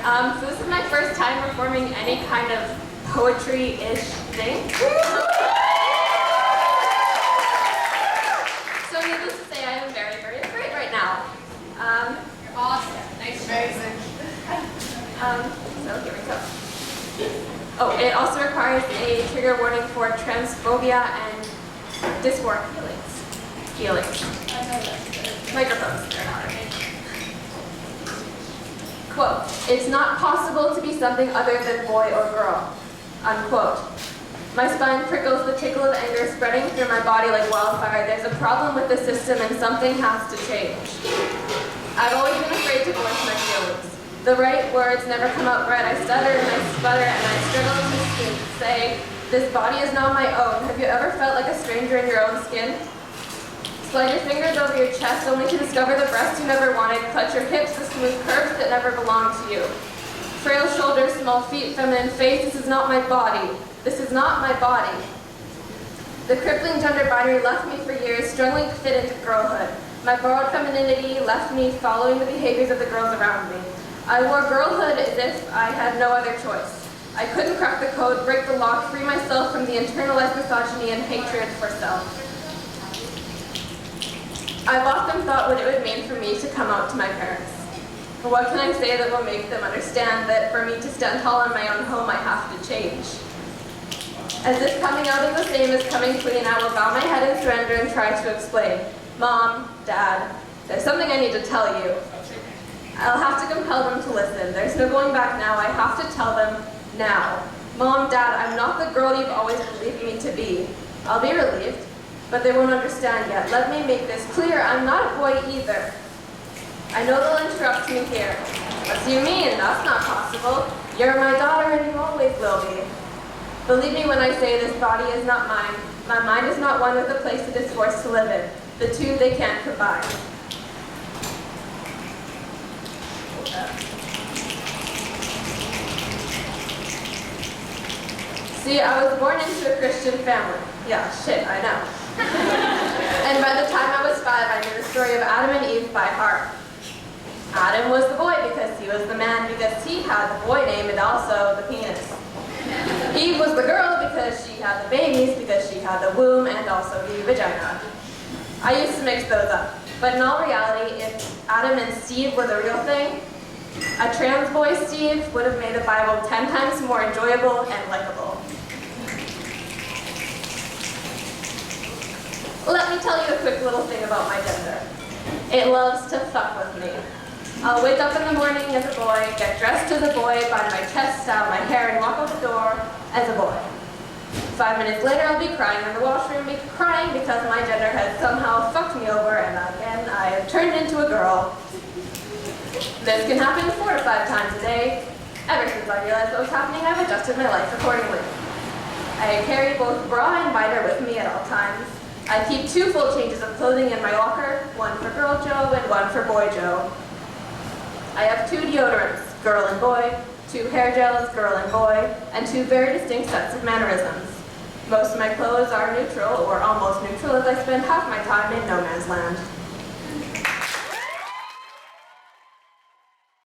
So this is my first time performing any kind of poetry-ish thing. So needless to say, I am very, very afraid right now. You're awesome. Nice, amazing. So here we go. Oh, it also requires a trigger warning for transphobia and dysphoric feelings. Microphones, they're not right. Quote, "It's not possible to be something other than boy or girl." Unquote. My spine prickles, the tickle of anger spreading through my body like wildfire. There's a problem with the system and something has to change. I've always been afraid to voice my feelings. The right words never come out right. I stutter and I sputter and I struggle to say, "This body is not my own." Have you ever felt like a stranger in your own skin? Slide your fingers over your chest only to discover the breast you never wanted. Clutch your hips, the smooth curves that never belonged to you. Frail shoulders, small feet, feminine face. This is not my body. This is not my body. The crippling gender binary left me for years, struggling to fit into girlhood. My borrowed femininity left me following the behaviors of the girls around me. I wore girlhood as if I had no other choice. I couldn't crack the code, break the lock, free myself from the internalized misogyny and hatred for self. I've often thought what it would mean for me to come out to my parents. What can I say that will make them understand that for me to stand tall in my own home, I have to change? As if coming out is the same as coming clean, I will bow my head in surrender and try to explain. Mom, Dad, there's something I need to tell you. I'll have to compel them to listen. There's no going back now. I have to tell them now. Mom, Dad, I'm not the girl you've always believed me to be. I'll be relieved, but they won't understand yet. Let me make this clear. I'm not a boy either. I know they'll interrupt me here. What do you mean? That's not possible. You're my daughter and you always will be. Believe me when I say this body is not mine. My mind is not one with the place it is forced to live in. The two they can't combine. See, I was born into a Christian family. Yeah, shit, I know. And by the time I was 5, I knew the story of Adam and Eve by heart. Adam was the boy because he was the man, because he had the boy name and also the penis. Eve was the girl because she had the babies, because she had the womb and also the vagina. I used to mix those up. But in all reality, if Adam and Steve were the real thing, a trans boy Steve would have made the Bible 10 times more enjoyable and likable. Let me tell you a quick little thing about my gender. It loves to fuck with me. I'll wake up in the morning as a boy, get dressed as a boy, bind my chest, style my hair, and walk out the door as a boy. 5 minutes later, I'll be crying in the washroom, crying because my gender has somehow fucked me over, and again, I have turned into a girl. This can happen 4 to 5 times a day. Ever since I realized what was happening, I've adjusted my life accordingly. I carry both bra and binder with me at all times. I keep 2 full changes of clothing in my locker, one for Girl Joe and one for Boy Joe. I have 2 deodorants, girl and boy, 2 hair gels, girl and boy, and 2 very distinct sets of mannerisms. Most of my clothes are neutral or almost neutral as I spend half my time in no man's land.